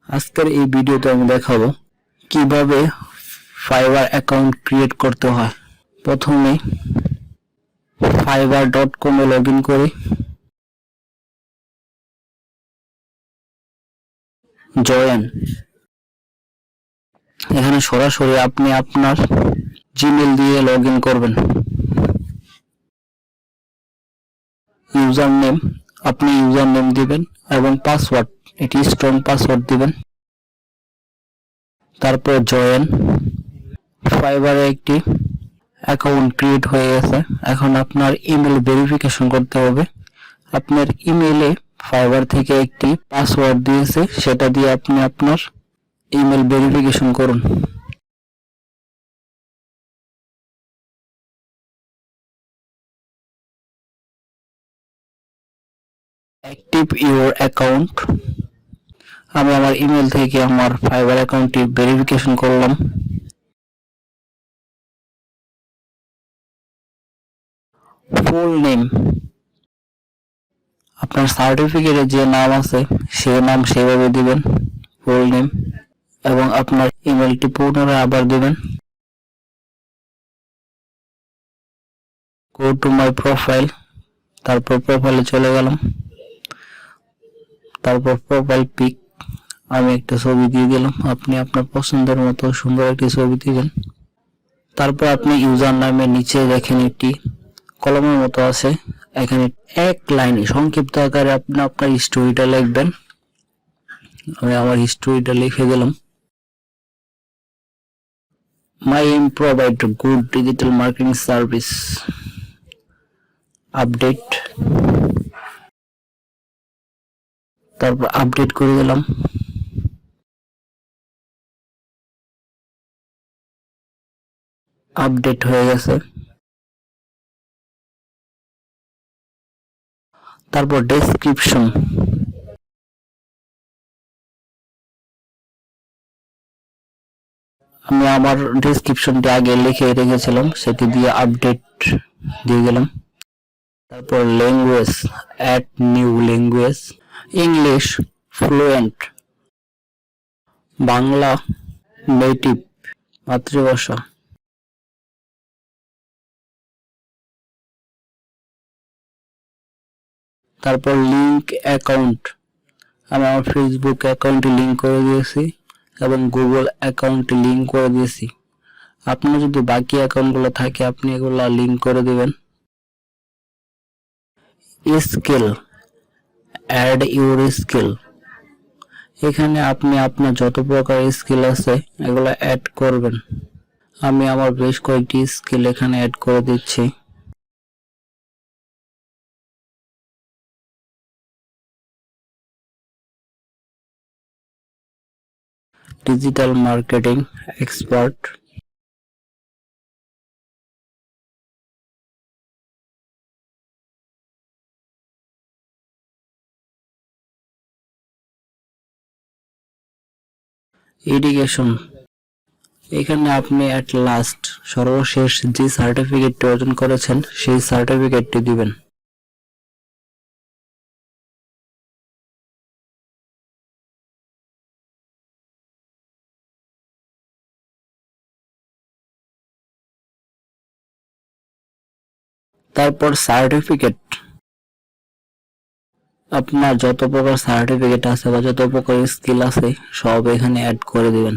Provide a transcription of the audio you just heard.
আজকের এই ভিডিওতে আমি দেখাবো কিভাবে ফাইবার অ্যাকাউন্ট ক্রিয়েট করতে হয়। প্রথমে fiverr.com এ লগইন করি, জয়েন। এখানে সরাসরি আপনি আপনার জিমেল দিয়ে লগইন করবেন। ইউজার নেম, আপনি ইউজার নেম দিবেন এবং পাসওয়ার্ড, এটি স্ট্রং পাসওয়ার্ড দিবেন। তারপর জয়েন। ফাইবারে একটি অ্যাকাউন্ট ক্রিয়েট হয়ে গেছে। এখন আপনার ইমেল ভেরিফিকেশন করতে হবে। আপনার ইমেলে ফাইবার থেকে একটি পাসওয়ার্ড দিয়েছে, সেটা দিয়ে আপনি আপনার ইমেল ভেরিফিকেশন করুন। Active your account. আমি আমার ইমেল থেকে আমার ফাইবার অ্যাকাউন্টটি ভেরিফিকেশন করলাম। ফুল নেম, আপনার সার্টিফিকেটে যে নাম আছে সেই নাম সেভাবে দিবেন, ফুল নেম, এবং আপনার ইমেলটি পুনরায় আবার দিবেন। গো টু মাই প্রোফাইল, তারপর প্রোফাইলে চলে গেলাম। তারপর প্রোফাইল পিক, আমি একটা ছবি দিয়ে দিলাম। আপনি আপনার পছন্দের মতো সুন্দর একটি ছবি দিবেন। তারপর আপনি ইউজার নামের নিচে দেখেন একটি কলমের মতো আছে, এখানে এক লাইনে সংক্ষিপ্ত আকারে আপনি আপনার হিস্টোরিটা লিখবেন। আমি আমার হিস্টোরিটা লিখে দিলাম। My aim provide good digital marketing service, update. তারপর আপডেট করে দিলাম। আপডেট হয়ে গেছে। তারপর ডেসক্রিপশন, আমি আমার ডেসক্রিপশনটি আগে লিখে রেখেছিলাম, সেটি দিয়ে আপডেট দিয়ে গেলাম। তারপর language, add new language, English fluent, Bangla native মাতৃভাষা। তারপর লিংক অ্যাকাউন্ট, আমি আমার ফেসবুক অ্যাকাউন্টে লিংক করে দিয়েছি এবং গুগল অ্যাকাউন্টে লিংক করে দিয়েছি। আপনার যদি বাকি অ্যাকাউন্টগুলো থাকে আপনি এগুলো লিংক করে দিবেন। স্কিল, অ্যাড ইউর স্কিল, এখানে আপনি আপনার যত প্রকার স্কিল আছে এগুলো অ্যাড করবেন। আমি আমার বেশ কয়েকটি স্কিল এখানে অ্যাড করে দিচ্ছি। ডিজিটাল মার্কেটিং এক্সপার্ট, এডুকেশন, এখানে আপনি অ্যাট লাস্ট সর্বশেষ যে সার্টিফিকেটটি অর্জন করেছেন সেই সার্টিফিকেটটি দিবেন। তারপর সার্টিফিকেট, আপনার যত প্রকার সার্টিফিকেট আছে বা যত প্রকার স্কিল আছে সব এখানে অ্যাড করে দিবেন।